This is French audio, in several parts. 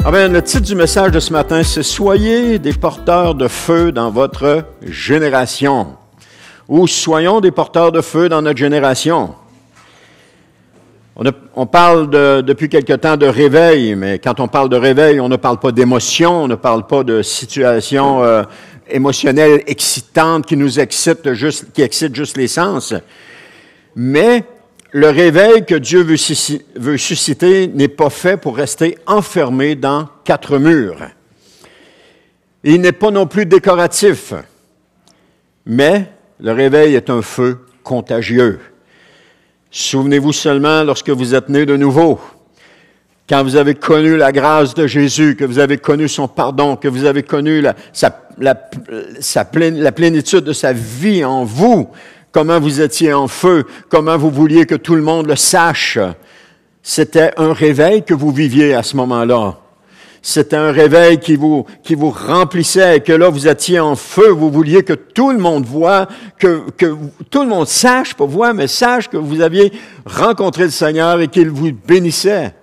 Amen. Le titre du message de ce matin, c'est « Soyez des porteurs de feu dans votre génération » ou « Soyons des porteurs de feu dans notre génération ». On parle depuis quelque temps de réveil, mais quand on parle de réveil, on ne parle pas d'émotion, on ne parle pas de situation émotionnelle excitante qui nous excite qui excite juste les sens. Mais le réveil que Dieu veut susciter n'est pas fait pour rester enfermé dans quatre murs. Il n'est pas non plus décoratif, mais le réveil est un feu contagieux. Souvenez-vous seulement lorsque vous êtes né de nouveau, quand vous avez connu la grâce de Jésus, que vous avez connu son pardon, que vous avez connu la plénitude de sa vie en vous, comment vous étiez en feu, comment vous vouliez que tout le monde le sache. C'était un réveil que vous viviez à ce moment-là. C'était un réveil qui vous remplissait, que là, vous étiez en feu, vous vouliez que tout le monde voie, que tout le monde sache, pas voie, mais sache que vous aviez rencontré le Seigneur et qu'il vous bénissait.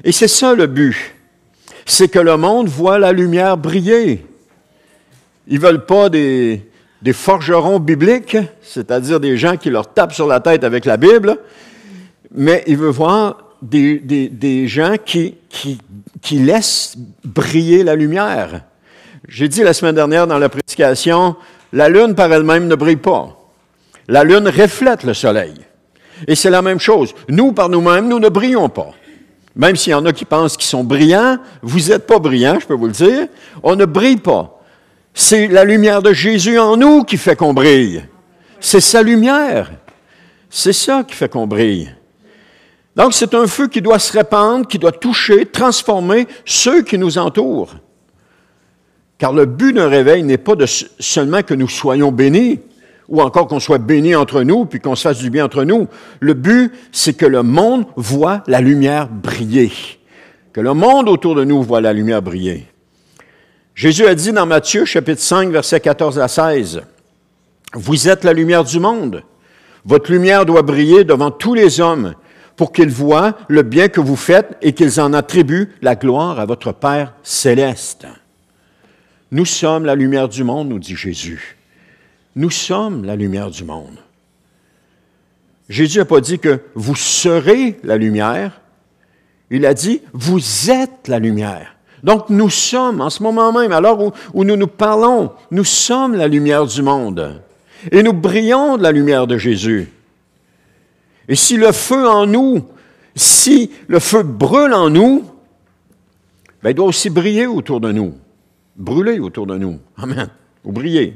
Et c'est ça le but, c'est que le monde voit la lumière briller. Ils veulent pas des forgerons bibliques, c'est-à-dire des gens qui leur tapent sur la tête avec la Bible, mais ils veulent voir des gens qui laissent briller la lumière. J'ai dit la semaine dernière dans la prédication, la lune par elle-même ne brille pas. La lune reflète le soleil. Et c'est la même chose. Nous, par nous-mêmes, nous ne brillons pas. Même s'il y en a qui pensent qu'ils sont brillants, vous n'êtes pas brillants, je peux vous le dire. On ne brille pas. C'est la lumière de Jésus en nous qui fait qu'on brille. C'est sa lumière. C'est ça qui fait qu'on brille. Donc, c'est un feu qui doit se répandre, qui doit toucher, transformer ceux qui nous entourent. Car le but d'un réveil n'est pas seulement que nous soyons bénis, ou encore qu'on soit bénis entre nous, puis qu'on se fasse du bien entre nous. Le but, c'est que le monde voit la lumière briller. Que le monde autour de nous voit la lumière briller. Jésus a dit dans Matthieu, chapitre 5, versets 14 à 16, « Vous êtes la lumière du monde. Votre lumière doit briller devant tous les hommes, pour qu'ils voient le bien que vous faites et qu'ils en attribuent la gloire à votre Père céleste. » Nous sommes la lumière du monde, nous dit Jésus. Nous sommes la lumière du monde. Jésus n'a pas dit que vous serez la lumière. Il a dit, vous êtes la lumière. Donc, nous sommes, en ce moment même, à l'heure où nous nous parlons, nous sommes la lumière du monde. Et nous brillons de la lumière de Jésus. Et si le feu en nous, si le feu brûle en nous, bien, il doit aussi briller autour de nous. Brûler autour de nous. Amen. Ou briller.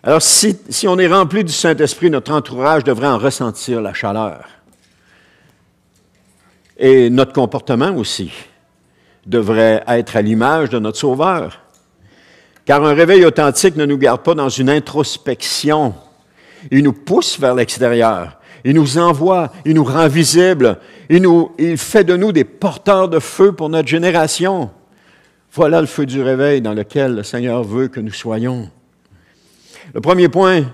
Alors, si on est rempli du Saint-Esprit, notre entourage devrait en ressentir la chaleur. Et notre comportement aussi devrait être à l'image de notre Sauveur. Car un réveil authentique ne nous garde pas dans une introspection. Il nous pousse vers l'extérieur. Il nous envoie, il nous rend visibles. Il fait de nous des porteurs de feu pour notre génération. Voilà le feu du réveil dans lequel le Seigneur veut que nous soyons. Le premier point,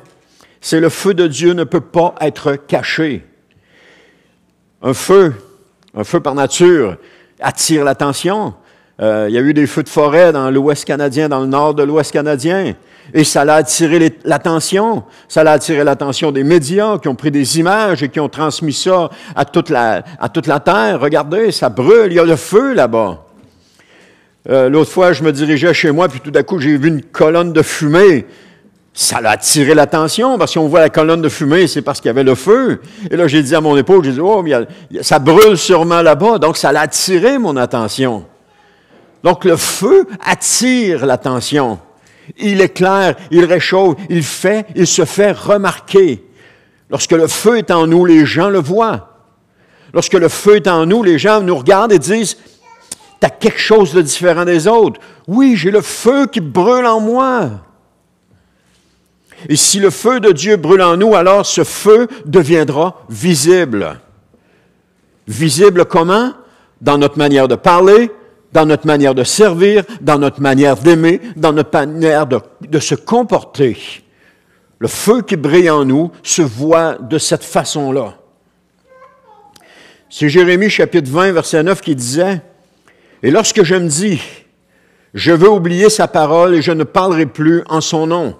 c'est le feu de Dieu ne peut pas être caché. Un feu par nature, attire l'attention. Il y a eu des feux de forêt dans l'Ouest canadien, dans le nord de l'Ouest canadien, et ça a attiré l'attention. Ça a attiré l'attention des médias qui ont pris des images et qui ont transmis ça à toute la terre. Regardez, ça brûle, il y a le feu là-bas. L'autre fois, je me dirigeais chez moi, puis tout d'un coup, j'ai vu une colonne de fumée. Ça a attiré l'attention, parce qu'on voit la colonne de fumée, c'est parce qu'il y avait le feu. Et là, j'ai dit à mon épouse, j'ai dit, oh, mais ça brûle sûrement là-bas. Donc, ça a attiré mon attention. Donc, le feu attire l'attention. Il éclaire, il réchauffe, il se fait remarquer. Lorsque le feu est en nous, les gens le voient. Lorsque le feu est en nous, les gens nous regardent et disent, « T'as quelque chose de différent des autres. Oui, j'ai le feu qui brûle en moi. » Et si le feu de Dieu brûle en nous, alors ce feu deviendra visible. Visible comment? Dans notre manière de parler, dans notre manière de servir, dans notre manière d'aimer, dans notre manière de se comporter. Le feu qui brille en nous se voit de cette façon-là. C'est Jérémie chapitre 20, verset 9 qui disait, « Et lorsque je me dis, je veux oublier sa parole et je ne parlerai plus en son nom.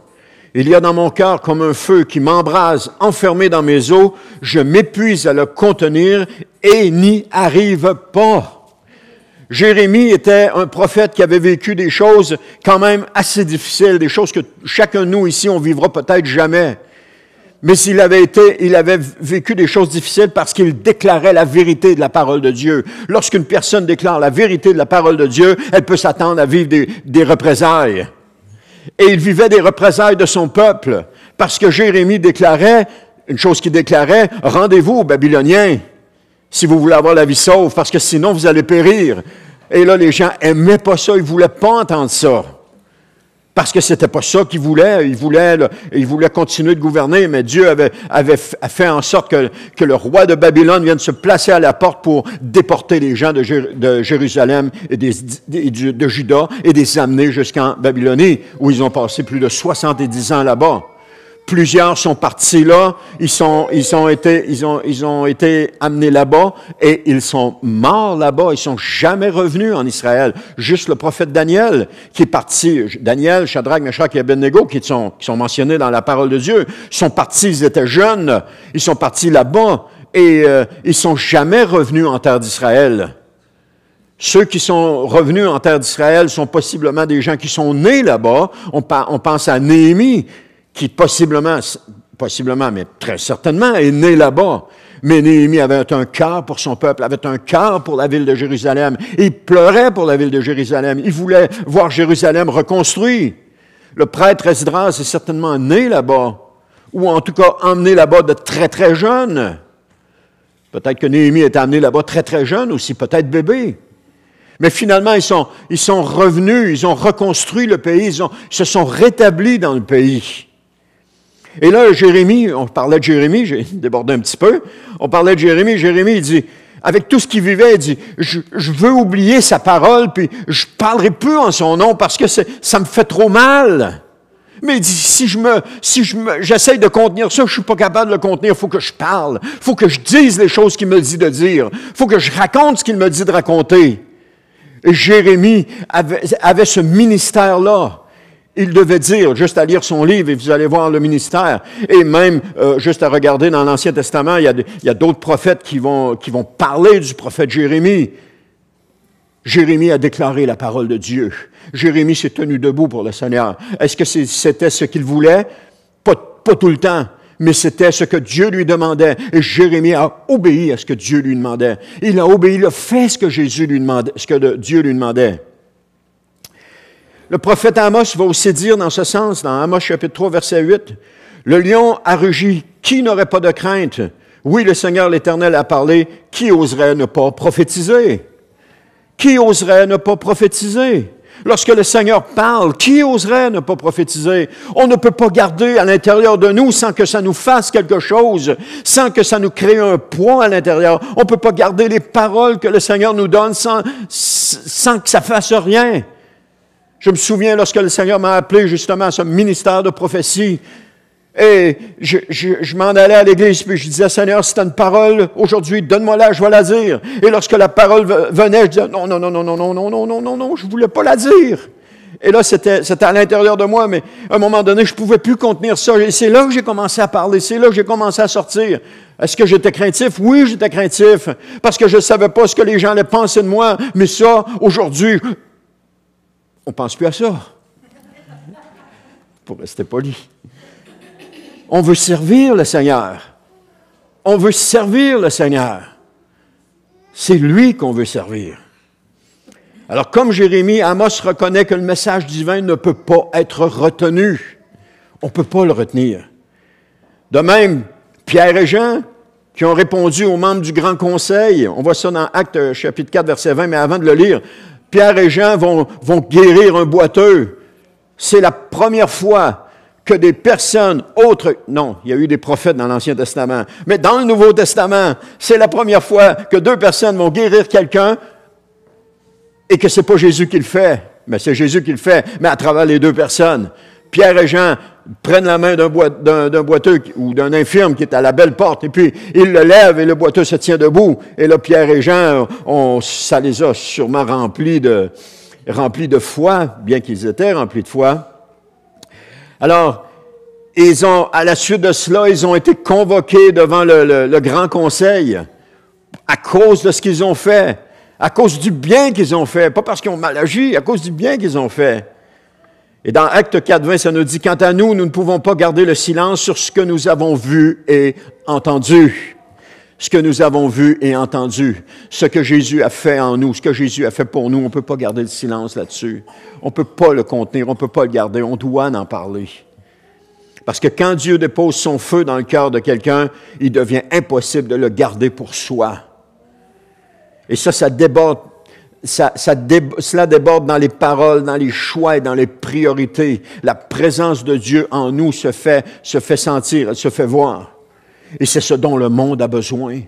Il y a dans mon cœur comme un feu qui m'embrase, enfermé dans mes os, je m'épuise à le contenir et n'y arrive pas. » Jérémie était un prophète qui avait vécu des choses quand même assez difficiles, des choses que chacun de nous ici, on vivra peut-être jamais. Mais il avait vécu des choses difficiles parce qu'il déclarait la vérité de la parole de Dieu. Lorsqu'une personne déclare la vérité de la parole de Dieu, elle peut s'attendre à vivre des représailles. Et il vivait des représailles de son peuple parce que Jérémie déclarait, une chose qu'il déclarait, « Rendez-vous aux Babyloniens si vous voulez avoir la vie sauve, parce que sinon vous allez périr. » Et là, les gens n'aimaient pas ça, ils ne voulaient pas entendre ça. Parce que c'était pas ça qu'ils voulaient. Ils voulaient continuer de gouverner, mais Dieu avait fait en sorte que le roi de Babylone vienne se placer à la porte pour déporter les gens de Jérusalem et de Juda et les amener jusqu'en Babylonie, où ils ont passé plus de 70 ans là-bas. Plusieurs sont partis là, ils ont été amenés là-bas et ils sont morts là-bas. Ils sont jamais revenus en Israël. Juste le prophète Daniel qui est parti. Daniel, Shadrach, Meshach et Abednego qui sont mentionnés dans la parole de Dieu, sont partis, ils étaient jeunes, ils sont partis là-bas et ils sont jamais revenus en terre d'Israël. Ceux qui sont revenus en terre d'Israël sont possiblement des gens qui sont nés là-bas. On pense à Néhémie, qui possiblement, mais très certainement, est né là-bas. Mais Néhémie avait un cœur pour son peuple, avait un cœur pour la ville de Jérusalem. Il pleurait pour la ville de Jérusalem. Il voulait voir Jérusalem reconstruit. Le prêtre Esdras est certainement né là-bas, ou en tout cas emmené là-bas de très, très jeune. Peut-être que Néhémie est amené là-bas très, très jeune aussi, peut-être bébé. Mais finalement, ils sont revenus, ils ont reconstruit le pays, ils se sont rétablis dans le pays. Et là, Jérémie, on parlait de Jérémie, j'ai débordé un petit peu, on parlait de Jérémie, il dit, avec tout ce qu'il vivait, il dit, je veux oublier sa parole, puis je parlerai plus en son nom parce que ça me fait trop mal. Mais il dit, si j'essaye de contenir ça, je suis pas capable de le contenir, il faut que je parle, il faut que je dise les choses qu'il me dit de dire, il faut que je raconte ce qu'il me dit de raconter. Et Jérémie avait ce ministère-là. Il devait dire, juste à lire son livre, et vous allez voir le ministère, et même juste à regarder dans l'Ancien Testament, il y a d'autres prophètes qui vont parler du prophète Jérémie. Jérémie a déclaré la parole de Dieu. Jérémie s'est tenu debout pour le Seigneur. Est-ce que c'était ce qu'il voulait? Pas tout le temps, mais c'était ce que Dieu lui demandait. Et Jérémie a obéi à ce que Dieu lui demandait. Il a obéi, il a fait ce que Dieu lui demandait. Le prophète Amos va aussi dire dans ce sens, dans Amos chapitre 3, verset 8, « Le lion a rugi, qui n'aurait pas de crainte? Oui, le Seigneur l'Éternel a parlé, qui oserait ne pas prophétiser? » Qui oserait ne pas prophétiser? Lorsque le Seigneur parle, qui oserait ne pas prophétiser? On ne peut pas garder à l'intérieur de nous sans que ça nous fasse quelque chose, sans que ça nous crée un poids à l'intérieur. On ne peut pas garder les paroles que le Seigneur nous donne sans que ça fasse rien. Je me souviens lorsque le Seigneur m'a appelé justement à ce ministère de prophétie, et je m'en allais à l'église, puis je disais, Seigneur, si tu as une parole aujourd'hui, donne-moi-la, je vais la dire. Et lorsque la parole venait, je disais, non, je ne voulais pas la dire. Et là, c'était à l'intérieur de moi, mais à un moment donné, je ne pouvais plus contenir ça. Et c'est là que j'ai commencé à parler, c'est là que j'ai commencé à sortir. Est-ce que j'étais craintif? Oui, j'étais craintif, parce que je ne savais pas ce que les gens allaient penser de moi, mais ça, aujourd'hui, on ne pense plus à ça. Pour rester poli. On veut servir le Seigneur. On veut servir le Seigneur. C'est lui qu'on veut servir. Alors, comme Jérémie, Amos reconnaît que le message divin ne peut pas être retenu. On ne peut pas le retenir. De même, Pierre et Jean, qui ont répondu aux membres du Grand Conseil, on voit ça dans Actes chapitre 4, verset 20, mais avant de le lire, Pierre et Jean vont guérir un boiteux. C'est la première fois que des personnes autres, non, il y a eu des prophètes dans l'Ancien Testament, mais dans le Nouveau Testament, c'est la première fois que deux personnes vont guérir quelqu'un et que c'est pas Jésus qui le fait, mais c'est Jésus qui le fait, mais à travers les deux personnes. Pierre et Jean prennent la main d'un boiteux ou d'un infirme qui est à la belle porte, et puis ils le lèvent et le boiteux se tient debout. Et là, Pierre et Jean, ça les a sûrement remplis de foi, bien qu'ils étaient remplis de foi. Alors, à la suite de cela, ils ont été convoqués devant le grand conseil à cause de ce qu'ils ont fait, à cause du bien qu'ils ont fait, pas parce qu'ils ont mal agi, à cause du bien qu'ils ont fait. Et dans Actes 4:20, ça nous dit, « Quant à nous, nous ne pouvons pas garder le silence sur ce que nous avons vu et entendu. » Ce que nous avons vu et entendu, ce que Jésus a fait en nous, ce que Jésus a fait pour nous, on ne peut pas garder le silence là-dessus. On ne peut pas le contenir, on ne peut pas le garder, on doit en parler. Parce que quand Dieu dépose son feu dans le cœur de quelqu'un, il devient impossible de le garder pour soi. Et ça déborde. Cela déborde dans les paroles, dans les choix et dans les priorités. La présence de Dieu en nous se fait sentir, elle se fait voir. Et c'est ce dont le monde a besoin.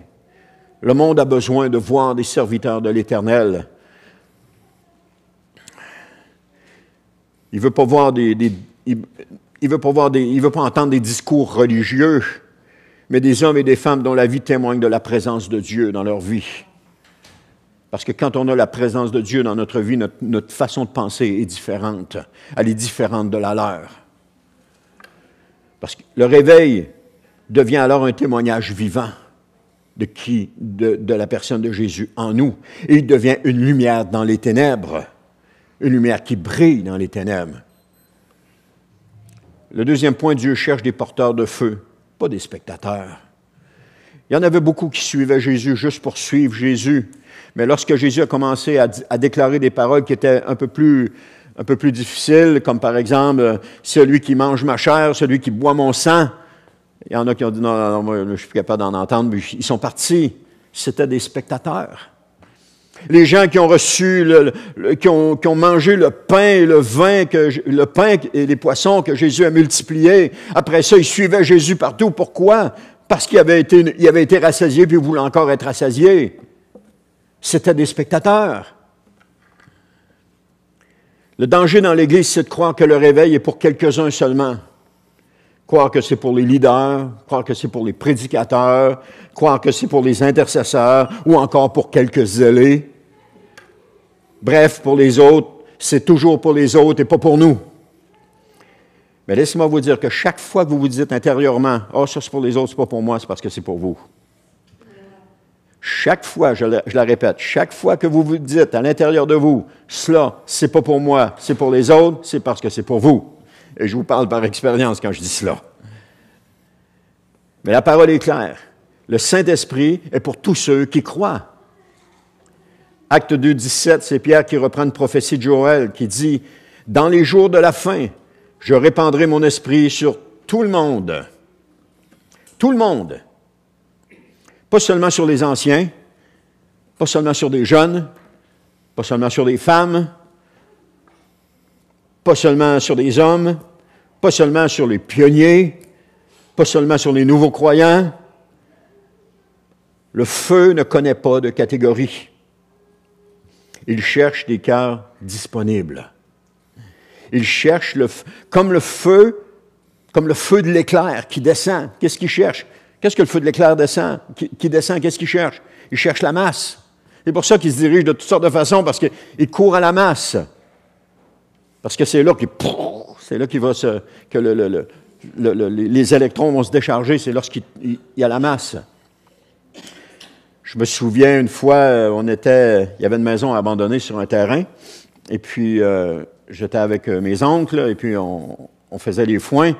Le monde a besoin de voir des serviteurs de l'Éternel. Il veut pas voir il veut pas entendre des discours religieux, mais des hommes et des femmes dont la vie témoigne de la présence de Dieu dans leur vie. Parce que quand on a la présence de Dieu dans notre vie, notre façon de penser est différente. Elle est différente de la leur. Parce que le réveil devient alors un témoignage vivant de la personne de Jésus en nous. Et il devient une lumière dans les ténèbres, une lumière qui brille dans les ténèbres. Le deuxième point, Dieu cherche des porteurs de feu, pas des spectateurs. Il y en avait beaucoup qui suivaient Jésus juste pour suivre Jésus. Mais lorsque Jésus a commencé à déclarer des paroles qui étaient un peu plus difficiles, comme par exemple, celui qui mange ma chair, celui qui boit mon sang, il y en a qui ont dit, non, moi, je ne suis plus capable d'en entendre, mais ils sont partis. C'était des spectateurs. Les gens qui ont reçu, qui ont mangé le pain et le pain et les poissons que Jésus a multipliés, après ça, ils suivaient Jésus partout. Pourquoi? Parce qu'il avait été rassasié, puis il voulait encore être rassasié. C'était des spectateurs. Le danger dans l'Église, c'est de croire que le réveil est pour quelques-uns seulement. Croire que c'est pour les leaders, croire que c'est pour les prédicateurs, croire que c'est pour les intercesseurs ou encore pour quelques zélés. Bref, pour les autres, c'est toujours pour les autres et pas pour nous. Mais laissez-moi vous dire que chaque fois que vous vous dites intérieurement, « Ah, ça c'est pour les autres, c'est pas pour moi, c'est parce que c'est pour vous. » Chaque fois, je la répète, chaque fois que vous vous dites à l'intérieur de vous, « Cela, c'est pas pour moi, c'est pour les autres, c'est parce que c'est pour vous. » Et je vous parle par expérience quand je dis cela. Mais la parole est claire. Le Saint-Esprit est pour tous ceux qui croient. Acte 2, 17, c'est Pierre qui reprend une prophétie de Joël qui dit « Dans les jours de la fin, je répandrai mon esprit sur tout le monde. » Tout le monde. Pas seulement sur les anciens, pas seulement sur des jeunes, pas seulement sur des femmes, pas seulement sur des hommes, pas seulement sur les pionniers, pas seulement sur les nouveaux croyants. Le feu ne connaît pas de catégorie. Il cherche des cœurs disponibles. Il cherche comme le feu de l'éclair qui descend. Qu'est-ce qu'il cherche? Qu'est-ce que le feu de l'éclair descend? Qui descend, qu'est-ce qu'il cherche? Il cherche la masse. C'est pour ça qu'il se dirige de toutes sortes de façons, parce qu'il court à la masse. Parce que c'est là qu'il va que les électrons vont se décharger, c'est lorsqu'il y a la masse. Je me souviens une fois, il y avait une maison abandonnée sur un terrain, et puis j'étais avec mes oncles, et puis on faisait les foins,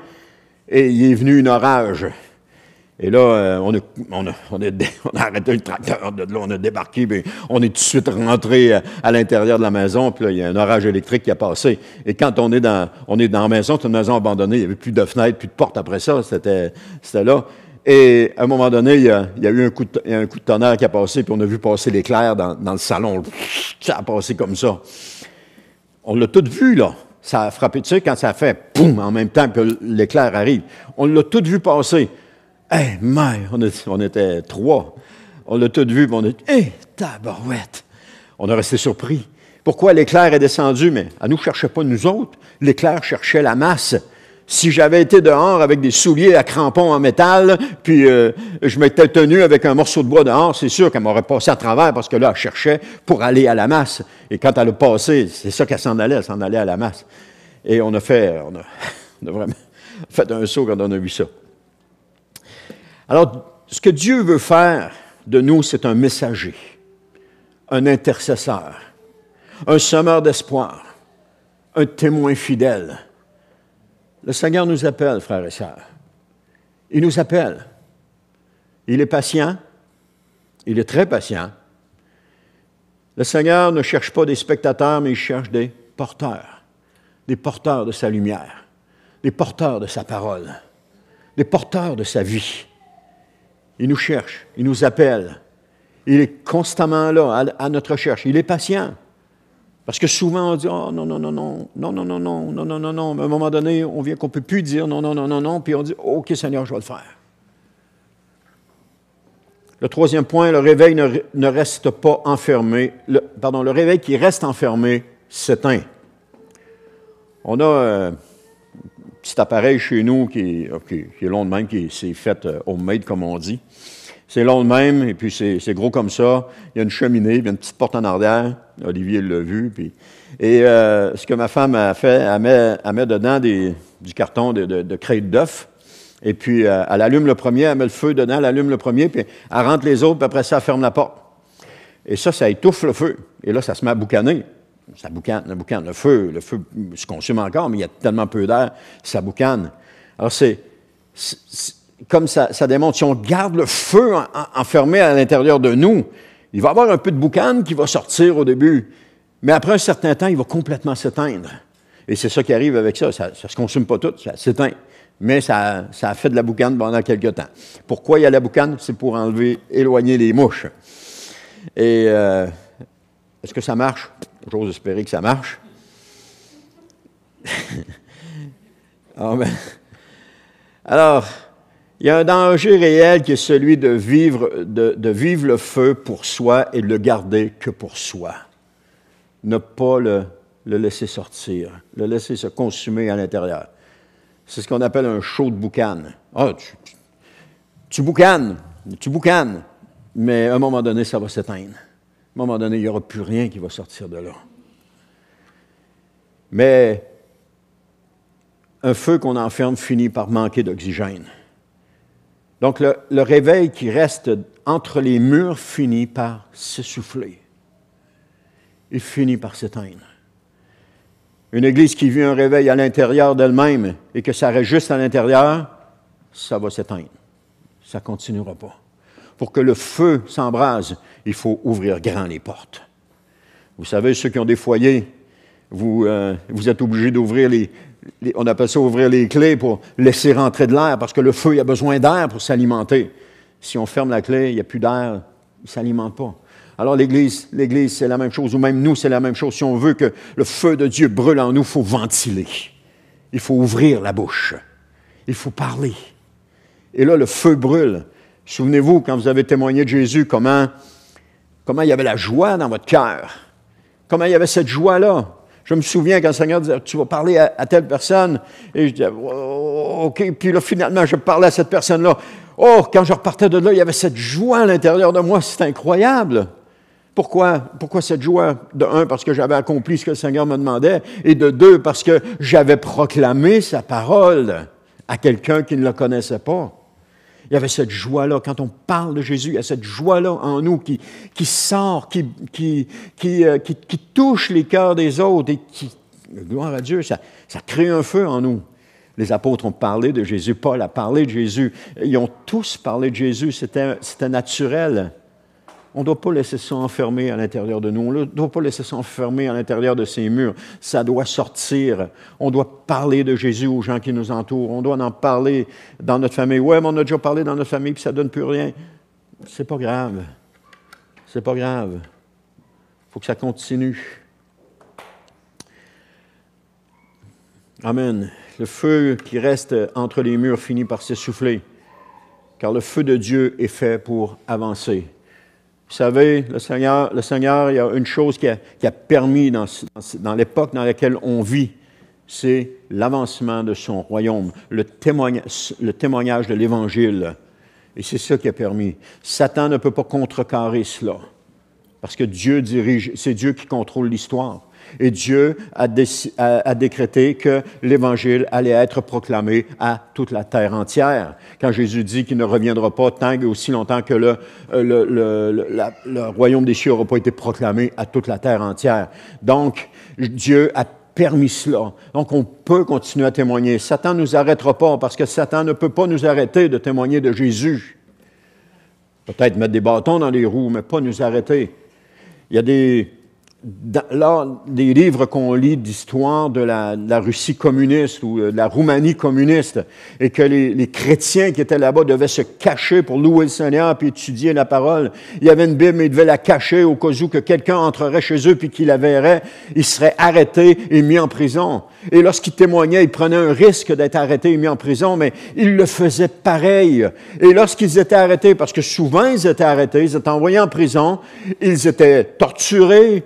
et il est venu un orage. Et là, on a arrêté le tracteur, de là, on a débarqué, puis on est tout de suite rentré à l'intérieur de la maison, puis là, il y a un orage électrique qui a passé. Et quand on est dans la maison, c'est une maison abandonnée, il n'y avait plus de fenêtres, plus de portes après ça, c'était là. Et à un moment donné, il y a eu un coup de tonnerre qui a passé, puis on a vu passer l'éclair dans le salon. Ça a passé comme ça. On l'a tout vu, là. Ça a frappé, tu sais, quand ça a fait « poum » en même temps que l'éclair arrive. On l'a tout vu passer. Hey, mère, on était 3. On l'a tout vu, puis on a dit, hey, tabarouette. On a resté surpris. Pourquoi l'éclair est descendu? Mais elle ne nous cherchait pas nous autres. L'éclair cherchait la masse. Si j'avais été dehors avec des souliers à crampons en métal, puis je m'étais tenu avec un morceau de bois dehors, c'est sûr qu'elle m'aurait passé à travers parce que là, elle cherchait pour aller à la masse. Et quand elle a passé, c'est ça qu'elle s'en allait à la masse. Et on a vraiment fait un saut quand on a vu ça. Alors, ce que Dieu veut faire de nous, c'est un messager, un intercesseur, un semeur d'espoir, un témoin fidèle. Le Seigneur nous appelle, frères et sœurs. Il nous appelle. Il est patient. Il est très patient. Le Seigneur ne cherche pas des spectateurs, mais il cherche des porteurs de sa lumière, des porteurs de sa parole, des porteurs de sa vie. Il nous cherche, il nous appelle. Il est constamment là, à notre recherche. Il est patient. Parce que souvent, on dit « Oh, non, non, non, non, non, non, non, non, non, non, non, non. » Mais à un moment donné, on vient qu'on ne peut plus dire « Non, non, non, non, non. » Puis on dit « OK, Seigneur, je vais le faire. » Le troisième point, le réveil ne reste pas enfermé. Le réveil qui reste enfermé s'éteint. On a un petit appareil chez nous qui est long de même, qui s'est fait homemade, comme on dit. C'est long de même, et puis c'est gros comme ça. Il y a une cheminée, il y a une petite porte en arrière. Olivier l'a vu. Ce que ma femme a fait, elle met dedans du carton de crête d'œufs. Et puis, elle allume le premier, elle met le feu dedans, elle allume le premier, puis elle rentre les autres, puis après ça, elle ferme la porte. Et ça étouffe le feu. Et là, ça se met à boucaner. Ça boucane. Le feu se consume encore, mais il y a tellement peu d'air, ça boucane. Alors, comme ça démontre, si on garde le feu enfermé à l'intérieur de nous, il va y avoir un peu de boucan qui va sortir au début, mais après un certain temps, il va complètement s'éteindre. Et c'est ça qui arrive avec ça. Ça ne se consume pas tout, ça s'éteint. Mais ça a fait de la boucane pendant quelque temps. Pourquoi il y a la boucane? C'est pour éloigner les mouches. Et est-ce que ça marche? J'ose espérer que ça marche. Alors, il y a un danger réel qui est celui de vivre le feu pour soi et de le garder que pour soi. Ne pas le laisser sortir, le laisser se consumer à l'intérieur. C'est ce qu'on appelle un chaud de boucan. Ah, tu boucanes, mais à un moment donné, ça va s'éteindre. À un moment donné, il n'y aura plus rien qui va sortir de là. Mais un feu qu'on enferme finit par manquer d'oxygène. Donc, le réveil qui reste entre les murs finit par s'essouffler. Il finit par s'éteindre. Une église qui vit un réveil à l'intérieur d'elle-même et que ça reste juste à l'intérieur, ça va s'éteindre. Ça ne continuera pas. Pour que le feu s'embrase, il faut ouvrir grand les portes. Vous savez, ceux qui ont des foyers, vous êtes obligés d'ouvrir on appelle ça ouvrir les clés pour laisser rentrer de l'air, parce que le feu, il a besoin d'air pour s'alimenter. Si on ferme la clé, il n'y a plus d'air, il ne s'alimente pas. Alors l'Église, c'est la même chose, ou même nous, c'est la même chose. Si on veut que le feu de Dieu brûle en nous, il faut ventiler. Il faut ouvrir la bouche. Il faut parler. Et là, le feu brûle. Souvenez-vous, quand vous avez témoigné de Jésus, comment il y avait la joie dans votre cœur. Comment il y avait cette joie-là. Je me souviens quand le Seigneur disait « Tu vas parler à telle personne. » Et je disais oh, « OK. » Puis là, finalement, je parlais à cette personne-là. Oh, quand je repartais de là, il y avait cette joie à l'intérieur de moi. C'est incroyable. Pourquoi cette joie? De un, parce que j'avais accompli ce que le Seigneur me demandait. Et de deux, parce que j'avais proclamé sa parole à quelqu'un qui ne le connaissait pas. Il y avait cette joie-là. Quand on parle de Jésus, il y a cette joie-là en nous qui sort, qui touche les cœurs des autres et gloire à Dieu, ça crée un feu en nous. Les apôtres ont parlé de Jésus, Paul a parlé de Jésus. Ils ont tous parlé de Jésus, c'était naturel. On ne doit pas laisser ça enfermer à l'intérieur de nous. On ne doit pas laisser ça enfermer à l'intérieur de ces murs. Ça doit sortir. On doit parler de Jésus aux gens qui nous entourent. On doit en parler dans notre famille. Ouais, mais on a déjà parlé dans notre famille, puis ça ne donne plus rien. C'est pas grave. C'est pas grave. Il faut que ça continue. Amen. Le feu qui reste entre les murs finit par s'essouffler, car le feu de Dieu est fait pour avancer. Vous savez, le Seigneur, il y a une chose qui a permis dans l'époque dans laquelle on vit, c'est l'avancement de son royaume, le témoignage de l'Évangile. Et c'est ça qui a permis. Satan ne peut pas contrecarrer cela, parce que Dieu dirige, c'est Dieu qui contrôle l'histoire. Et Dieu a décrété que l'Évangile allait être proclamé à toute la terre entière. Quand Jésus dit qu'il ne reviendra pas tant et aussi longtemps que le royaume des cieux n'aura pas été proclamé à toute la terre entière. Donc, Dieu a permis cela. Donc, on peut continuer à témoigner. Satan ne nous arrêtera pas parce que Satan ne peut pas nous arrêter de témoigner de Jésus. Peut-être mettre des bâtons dans les roues, mais pas nous arrêter. Il y a des livres qu'on lit d'histoire de la Russie communiste ou de la Roumanie communiste et que les chrétiens qui étaient là-bas devaient se cacher pour louer le Seigneur puis étudier la parole. Il y avait une Bible, mais ils devaient la cacher au cas où que quelqu'un entrerait chez eux puis qu'il la verrait, il serait arrêté et mis en prison. Et lorsqu'ils témoignaient, ils prenaient un risque d'être arrêtés et mis en prison, mais ils le faisaient pareil. Et lorsqu'ils étaient arrêtés, parce que souvent ils étaient arrêtés, ils étaient envoyés en prison, ils étaient torturés,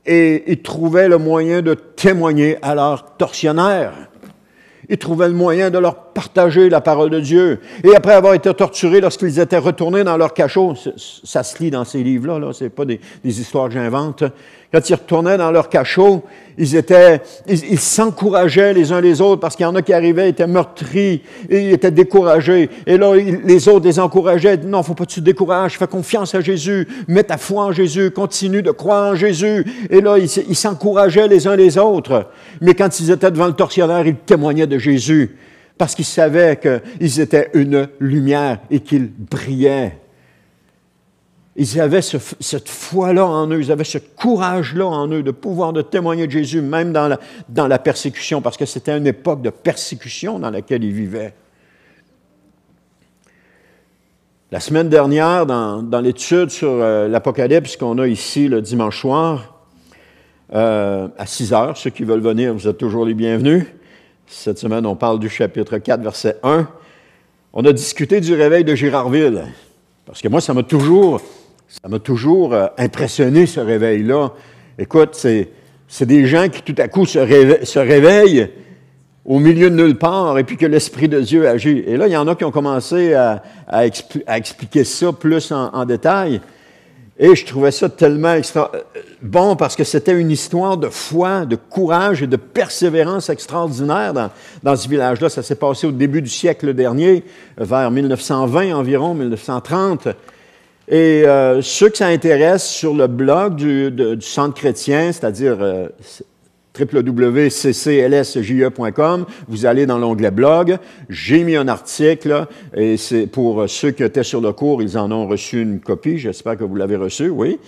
et ils trouvaient le moyen de témoigner à leurs tortionnaires. Ils trouvaient le moyen de leur partager la parole de Dieu. Et après avoir été torturés, lorsqu'ils étaient retournés dans leur cachot, ça se lit dans ces livres-là, là, c'est pas des histoires que j'invente. Quand ils retournaient dans leur cachot, ils s'encourageaient les uns les autres parce qu'il y en a qui arrivaient, étaient meurtris et ils étaient découragés. Et là, les autres les encourageaient. Non, faut pas que tu te décourages, fais confiance à Jésus, mets ta foi en Jésus, continue de croire en Jésus. Et là, ils s'encourageaient les uns les autres. Mais quand ils étaient devant le tortionnaire, ils témoignaient de Jésus parce qu'ils savaient qu'ils étaient une lumière et qu'ils brillaient. Ils avaient cette foi-là en eux, ils avaient ce courage-là en eux de pouvoir de témoigner de Jésus, même dans la persécution, parce que c'était une époque de persécution dans laquelle ils vivaient. La semaine dernière, dans l'étude sur l'Apocalypse qu'on a ici le dimanche soir, à 6 heures, ceux qui veulent venir, vous êtes toujours les bienvenus. Cette semaine, on parle du chapitre 4, verset 1. On a discuté du réveil de Girardville, parce que moi, ça m'a toujours impressionné, ce réveil-là. Écoute, c'est des gens qui, tout à coup, se réveillent au milieu de nulle part et puis que l'Esprit de Dieu agit. Et là, il y en a qui ont commencé à expliquer ça plus en détail. Et je trouvais ça tellement bon parce que c'était une histoire de foi, de courage et de persévérance extraordinaire dans ce village-là. Ça s'est passé au début du siècle dernier, vers 1920 environ, 1930. Et ceux que ça intéresse, sur le blog du Centre chrétien, c'est-à-dire www.cclsje.com, vous allez dans l'onglet blog, j'ai mis un article, là, et c'est pour ceux qui étaient sur le cours, ils en ont reçu une copie, j'espère que vous l'avez reçu, oui.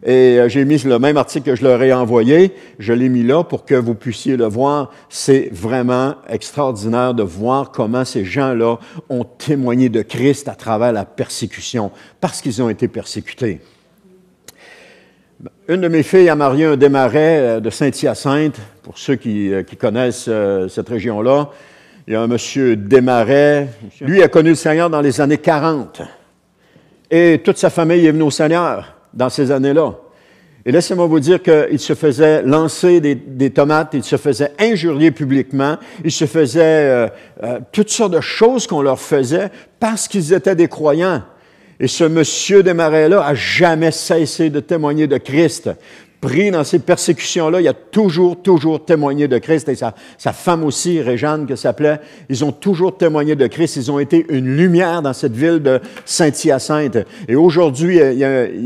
Et j'ai mis le même article que je leur ai envoyé, je l'ai mis là pour que vous puissiez le voir. C'est vraiment extraordinaire de voir comment ces gens-là ont témoigné de Christ à travers la persécution, parce qu'ils ont été persécutés. Une de mes filles a marié un Desmarais de Saint-Hyacinthe. Pour ceux qui connaissent cette région-là, il y a un monsieur Desmarais. Lui a connu le Seigneur dans les années 40. Et toute sa famille est venue au Seigneur dans ces années-là. Et laissez-moi vous dire qu'il se faisait lancer des tomates, il se faisait injurier publiquement, il se faisait toutes sortes de choses qu'on leur faisait parce qu'ils étaient des croyants. Et ce monsieur Desmarais-là a jamais cessé de témoigner de Christ. Pris dans ces persécutions-là, il a toujours témoigné de Christ. Et sa femme aussi, Réjeanne, que ça s'appelait, ils ont toujours témoigné de Christ. Ils ont été une lumière dans cette ville de Saint-Hyacinthe. Et aujourd'hui, il y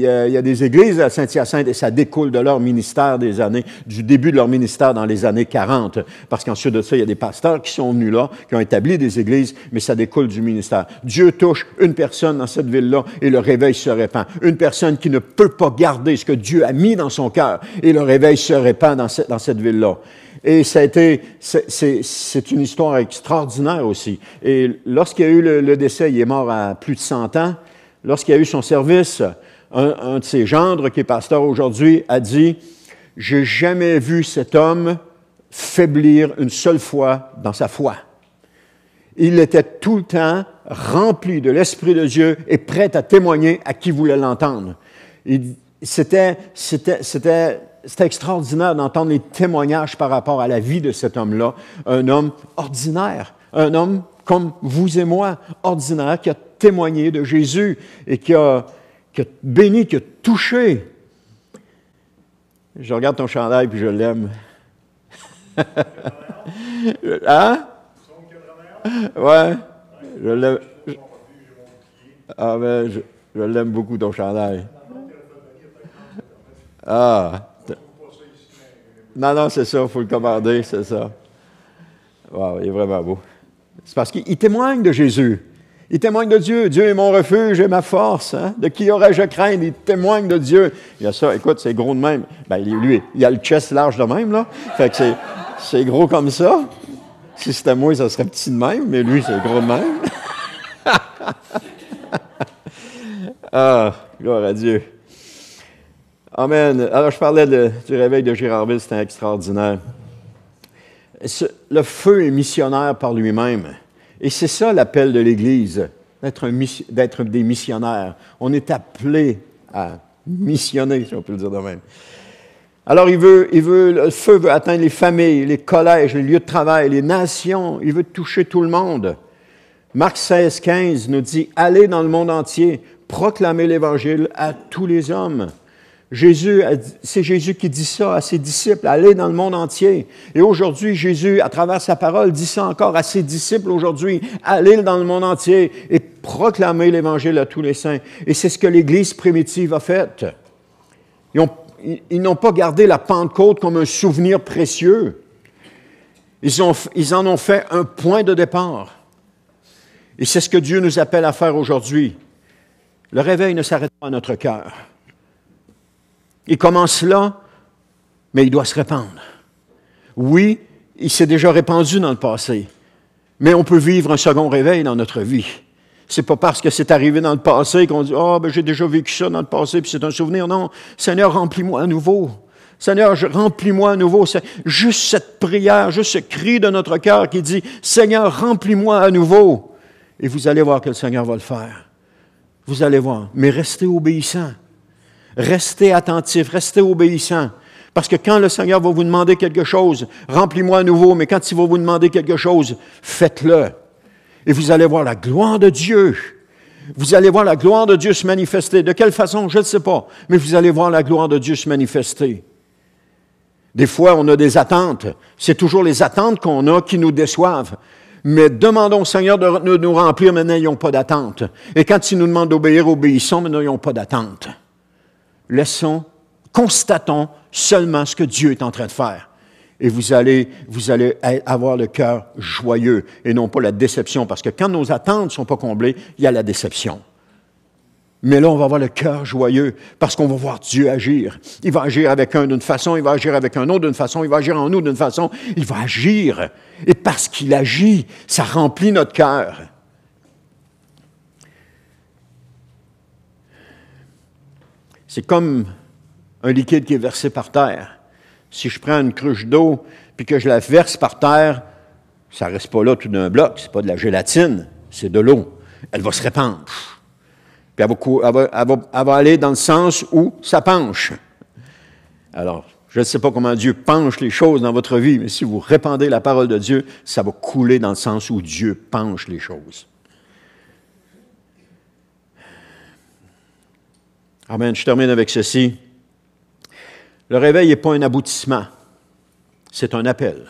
a des églises à Saint-Hyacinthe et ça découle de leur ministère du début de leur ministère dans les années 40. Parce qu'ensuite de ça, il y a des pasteurs qui sont venus là, qui ont établi des églises, mais ça découle du ministère. Dieu touche une personne dans cette ville-là et le réveil se répand. Une personne qui ne peut pas garder ce que Dieu a mis dans son cœur. Et le réveil se répand dans cette ville-là. Et c'est une histoire extraordinaire aussi. Et lorsqu'il y a eu le décès, il est mort à plus de 100 ans, lorsqu'il y a eu son service, un de ses gendres, qui est pasteur aujourd'hui, a dit « J'ai jamais vu cet homme faiblir une seule fois dans sa foi. Il était tout le temps rempli de l'Esprit de Dieu et prêt à témoigner à qui voulait l'entendre. » C'était c'était extraordinaire d'entendre les témoignages par rapport à la vie de cet homme-là, un homme ordinaire, un homme comme vous et moi, ordinaire, qui a témoigné de Jésus et qui a béni, qui a touché. Je regarde ton chandail puis je l'aime. Hein? Ouais. Je l'aime. Ah, ben, je l'aime beaucoup, ton chandail. Ah. Non, c'est ça, il faut le commander, c'est ça. Wow, il est vraiment beau. C'est parce qu'il témoigne de Jésus. Il témoigne de Dieu. Dieu est mon refuge et ma force. Hein? De qui aurais-je à craindre? Il témoigne de Dieu. Il y a ça, écoute, c'est gros de même. Ben, lui, il a le chest large de même, là. Fait que c'est gros comme ça. Si c'était moi, ça serait petit de même, mais lui, c'est gros de même. Ah, gloire à Dieu. Amen. Alors, je parlais du réveil de Gérardville, c'était extraordinaire. Le feu est missionnaire par lui-même. Et c'est ça l'appel de l'Église, d'être des missionnaires. On est appelé à missionner, si on peut le dire de même. Alors, le feu veut atteindre les familles, les collèges, les lieux de travail, les nations. Il veut toucher tout le monde. Marc 16, 15 nous dit « Allez dans le monde entier, proclamez l'Évangile à tous les hommes. » C'est Jésus qui dit ça à ses disciples, allez dans le monde entier. Et aujourd'hui, Jésus, à travers sa parole, dit ça encore à ses disciples aujourd'hui, allez dans le monde entier et proclamez l'Évangile à tous les saints. Et c'est ce que l'Église primitive a fait. Ils n'ont pas gardé la Pentecôte comme un souvenir précieux. Ils en ont fait un point de départ. Et c'est ce que Dieu nous appelle à faire aujourd'hui. Le réveil ne s'arrête pas à notre cœur. Il commence là, mais il doit se répandre. Oui, il s'est déjà répandu dans le passé, mais on peut vivre un second réveil dans notre vie. C'est pas parce que c'est arrivé dans le passé qu'on dit « Ah, ben j'ai déjà vécu ça dans le passé, puis c'est un souvenir. » Non, Seigneur, remplis-moi à nouveau. Seigneur, remplis-moi à nouveau. C'est juste cette prière, juste ce cri de notre cœur qui dit « Seigneur, remplis-moi à nouveau. » Et vous allez voir que le Seigneur va le faire. Vous allez voir, mais restez obéissants. Restez attentifs, restez obéissants. Parce que quand le Seigneur va vous demander quelque chose, remplis-moi à nouveau, mais quand il va vous demander quelque chose, faites-le. Et vous allez voir la gloire de Dieu. Vous allez voir la gloire de Dieu se manifester. De quelle façon, je ne sais pas, mais vous allez voir la gloire de Dieu se manifester. Des fois, on a des attentes. C'est toujours les attentes qu'on a qui nous déçoivent. Mais demandons au Seigneur de nous remplir, mais n'ayons pas d'attente. Et quand il nous demande d'obéir, obéissons, mais n'ayons pas d'attente. Constatons seulement ce que Dieu est en train de faire. Et vous allez avoir le cœur joyeux et non pas la déception, parce que quand nos attentes ne sont pas comblées, il y a la déception. Mais là, on va avoir le cœur joyeux parce qu'on va voir Dieu agir. Il va agir avec un d'une façon, il va agir avec un autre d'une façon, il va agir en nous d'une façon, il va agir. Et parce qu'il agit, ça remplit notre cœur. C'est comme un liquide qui est versé par terre. Si je prends une cruche d'eau puis que je la verse par terre, ça ne reste pas là tout d'un bloc. Ce n'est pas de la gélatine, c'est de l'eau. Elle va se répandre. Puis elle va aller dans le sens où ça penche. Alors, je ne sais pas comment Dieu penche les choses dans votre vie, mais si vous répandez la parole de Dieu, ça va couler dans le sens où Dieu penche les choses. Amen. Je termine avec ceci. Le réveil n'est pas un aboutissement, c'est un appel.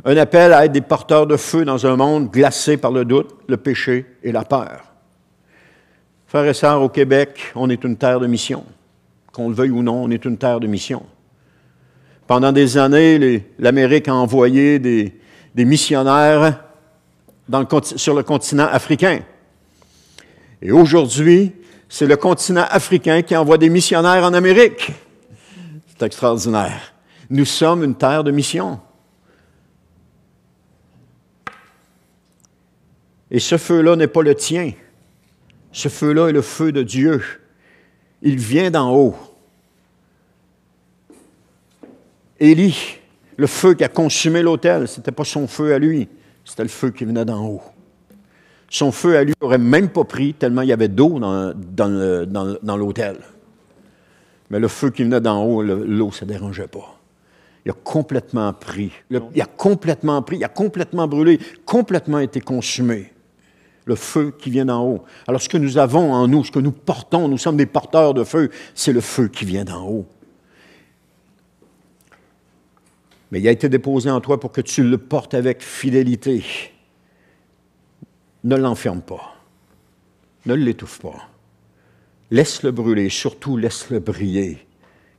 Un appel à être des porteurs de feu dans un monde glacé par le doute, le péché et la peur. Frères et sœurs, au Québec, on est une terre de mission. Qu'on le veuille ou non, on est une terre de mission. Pendant des années, l'Amérique a envoyé des missionnaires sur le continent africain. Et aujourd'hui, c'est le continent africain qui envoie des missionnaires en Amérique. C'est extraordinaire. Nous sommes une terre de mission. Et ce feu-là n'est pas le tien. Ce feu-là est le feu de Dieu. Il vient d'en haut. Élie, le feu qui a consumé l'autel, ce n'était pas son feu à lui, c'était le feu qui venait d'en haut. Son feu à lui n'aurait même pas pris tellement il y avait d'eau dans l'autel. Mais le feu qui venait d'en haut, l'eau, ça ne dérangeait pas. Il a complètement pris. Il a complètement pris, il a complètement brûlé, complètement été consumé. Le feu qui vient d'en haut. Alors, ce que nous avons en nous, ce que nous portons, nous sommes des porteurs de feu, c'est le feu qui vient d'en haut. Mais il a été déposé en toi pour que tu le portes avec fidélité. Ne l'enferme pas. Ne l'étouffe pas. Laisse-le brûler, surtout laisse-le briller,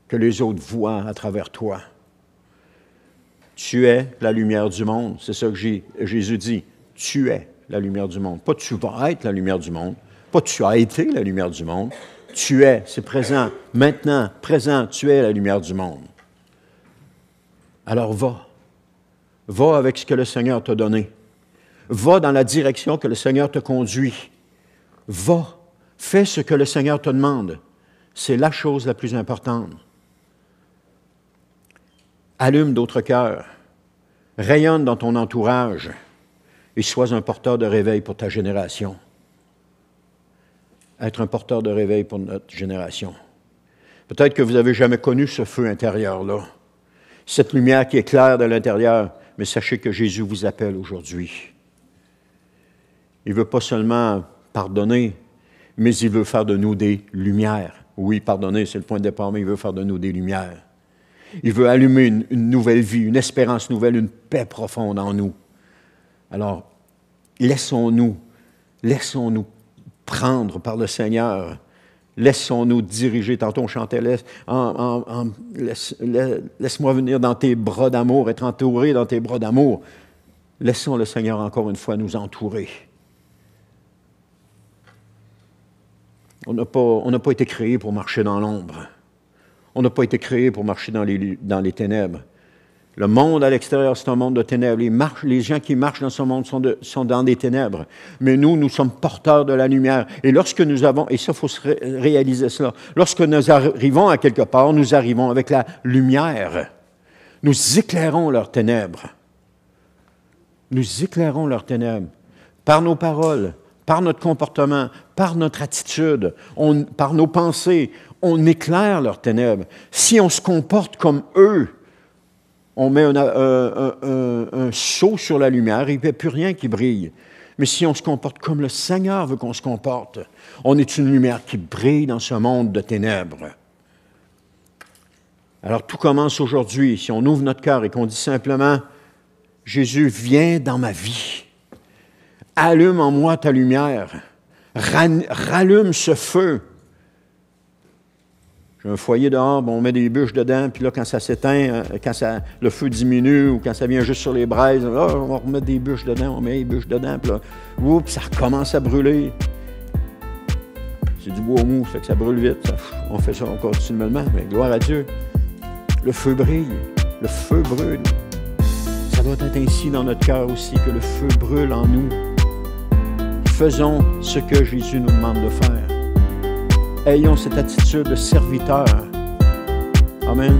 que les autres voient à travers toi. Tu es la lumière du monde. C'est ça que Jésus dit. Tu es la lumière du monde. Pas tu vas être la lumière du monde. Pas tu as été la lumière du monde. Tu es, c'est présent. Maintenant, présent, tu es la lumière du monde. Alors va. Va avec ce que le Seigneur t'a donné. Va dans la direction que le Seigneur te conduit. Va. Fais ce que le Seigneur te demande. C'est la chose la plus importante. Allume d'autres cœurs. Rayonne dans ton entourage et sois un porteur de réveil pour ta génération. Être un porteur de réveil pour notre génération. Peut-être que vous n'avez jamais connu ce feu intérieur-là. Cette lumière qui éclaire de l'intérieur, mais sachez que Jésus vous appelle aujourd'hui. Il ne veut pas seulement pardonner, mais il veut faire de nous des lumières. Oui, pardonner, c'est le point de départ, mais il veut faire de nous des lumières. Il veut allumer une nouvelle vie, une espérance nouvelle, une paix profonde en nous. Alors, laissons-nous prendre par le Seigneur. Laissons-nous diriger. Tantôt, on chantait laisse-moi venir dans tes bras d'amour, être entouré dans tes bras d'amour. Laissons le Seigneur encore une fois nous entourer. On n'a pas été créé pour marcher dans l'ombre. On n'a pas été créé pour marcher dans les ténèbres. Le monde à l'extérieur, c'est un monde de ténèbres. Les gens qui marchent dans ce monde sont dans des ténèbres. Mais nous sommes porteurs de la lumière. Et lorsque nous avons, et ça, il faut se réaliser cela, lorsque nous arrivons à quelque part, nous arrivons avec la lumière. Nous éclairons leurs ténèbres. Nous éclairons leurs ténèbres par nos paroles, par notre comportement, par notre attitude, par nos pensées. On éclaire leurs ténèbres. Si on se comporte comme eux, on met un seau sur la lumière, il n'y a plus rien qui brille. Mais si on se comporte comme le Seigneur veut qu'on se comporte, on est une lumière qui brille dans ce monde de ténèbres. Alors tout commence aujourd'hui. Si on ouvre notre cœur et qu'on dit simplement, « Jésus, viens dans ma vie. Allume en moi ta lumière. Rallume ce feu. » J'ai un foyer dehors, bon, on met des bûches dedans, puis là, quand ça s'éteint, le feu diminue, ou quand ça vient juste sur les braises, là, on va remettre des bûches dedans, on met des bûches dedans, puis là, oups, ça recommence à brûler. C'est du bois mou, ça fait que ça brûle vite. On fait ça continuellement, mais gloire à Dieu. Le feu brille, le feu brûle. Ça doit être ainsi dans notre cœur aussi, que le feu brûle en nous. Faisons ce que Jésus nous demande de faire. Ayons cette attitude de serviteur. Amen.